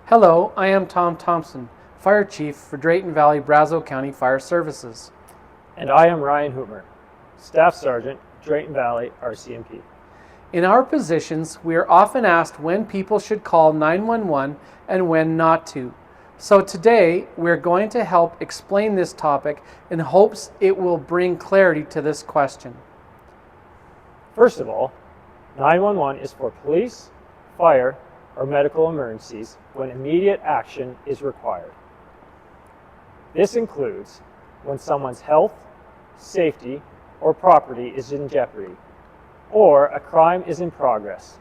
Hello, I am Tom Thompson, Fire Chief for Drayton Valley Brazeau County Fire Services. And I am Ryan Hoomer, Staff Sergeant, Drayton Valley RCMP. In our positions, we are often asked when people should call 911 and when not to. So today, we're going to help explain this topic in hopes it will bring clarity to this question. First of all, 911 is for police, fire, or medical emergencies when immediate action is required. This includes when someone's health, safety, or property is in jeopardy, or a crime is in progress.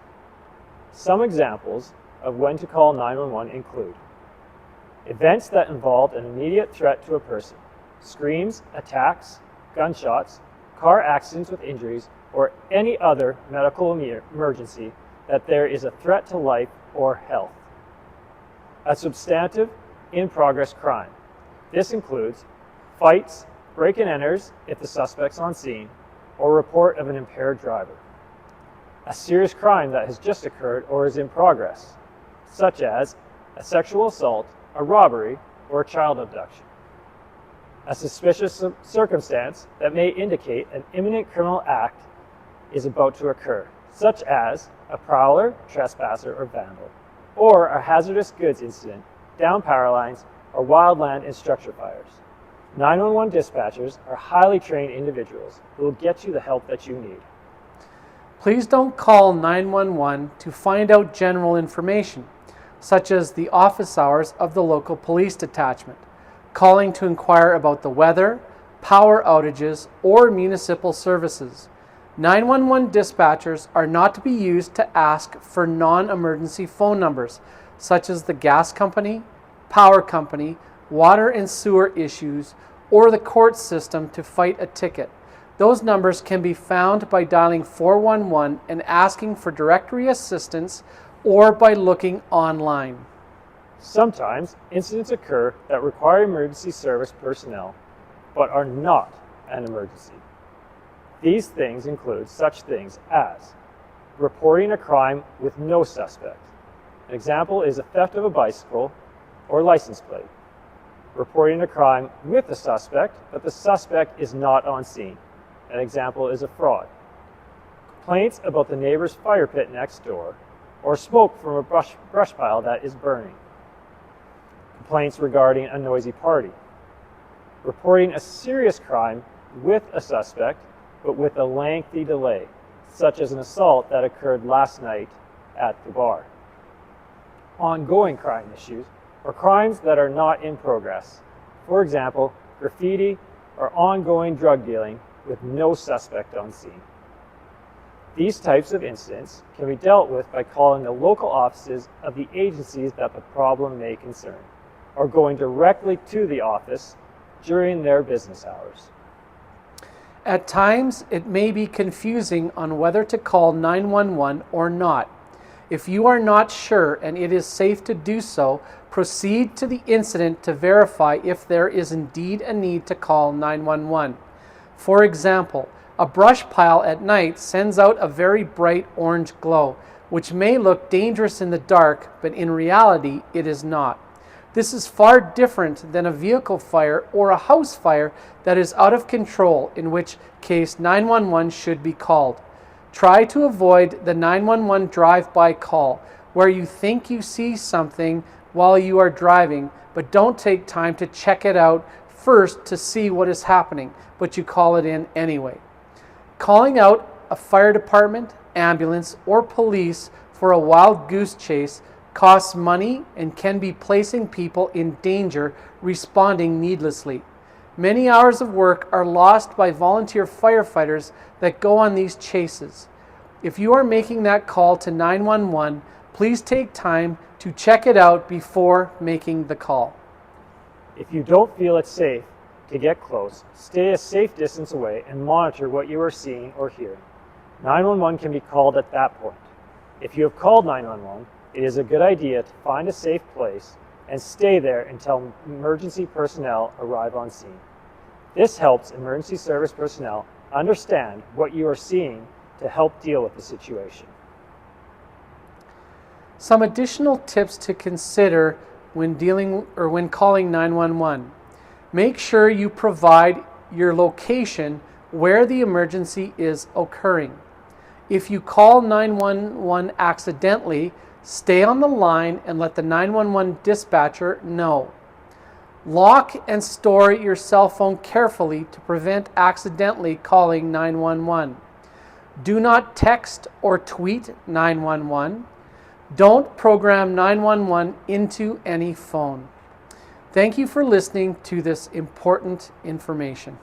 Some examples of when to call 911 include events that involve an immediate threat to a person, screams, attacks, gunshots, car accidents with injuries, or any other medical emergency that there is a threat to life or health. A substantive, in-progress crime. This includes fights, break-and-enters if the suspect's on scene, or report of an impaired driver. A serious crime that has just occurred or is in progress, such as a sexual assault, a robbery, or a child abduction. A suspicious circumstance that may indicate an imminent criminal act is about to occur, such as a prowler, trespasser, or vandal, or a hazardous goods incident, down power lines, or wildland and structure fires. 911 dispatchers are highly trained individuals who will get you the help that you need. Please don't call 911 to find out general information, such as the office hours of the local police detachment, calling to inquire about the weather, power outages, or municipal services. 911 dispatchers are not to be used to ask for non-emergency phone numbers, such as the gas company, power company, water and sewer issues, or the court system to fight a ticket. Those numbers can be found by dialing 411 and asking for directory assistance or by looking online. Sometimes incidents occur that require emergency service personnel, but are not an emergency. These things include such things as reporting a crime with no suspect. An example is a theft of a bicycle or license plate. Reporting a crime with a suspect, but the suspect is not on scene. An example is a fraud. Complaints about the neighbor's fire pit next door, or smoke from a brush pile that is burning. Complaints regarding a noisy party. Reporting a serious crime with a suspect, but with a lengthy delay, such as an assault that occurred last night at the bar. Ongoing crime issues, or crimes that are not in progress. For example, graffiti or ongoing drug dealing with no suspect on scene. These types of incidents can be dealt with by calling the local offices of the agencies that the problem may concern, or going directly to the office during their business hours. At times, it may be confusing on whether to call 911 or not. If you are not sure and it is safe to do so, proceed to the incident to verify if there is indeed a need to call 911. For example, a brush pile at night sends out a very bright orange glow, which may look dangerous in the dark, but in reality, it is not. This is far different than a vehicle fire or a house fire that is out of control, in which case 911 should be called. Try to avoid the 911 drive-by call, where you think you see something while you are driving, but don't take time to check it out first to see what is happening, but you call it in anyway. Calling out a fire department, ambulance, or police for a wild goose chase costs money and can be placing people in danger responding needlessly. Many hours of work are lost by volunteer firefighters that go on these chases. If you are making that call to 911, please take time to check it out before making the call. If you don't feel it's safe to get close, stay a safe distance away and monitor what you are seeing or hearing. 911 can be called at that point. If you have called 911, it is a good idea to find a safe place and stay there until emergency personnel arrive on scene. This helps emergency service personnel understand what you are seeing to help deal with the situation. Some additional tips to consider when calling 911. Make sure you provide your location where the emergency is occurring. If you call 911 accidentally, stay on the line and let the 911 dispatcher know. Lock and store your cell phone carefully to prevent accidentally calling 911. Do not text or tweet 911. Don't program 911 into any phone. Thank you for listening to this important information.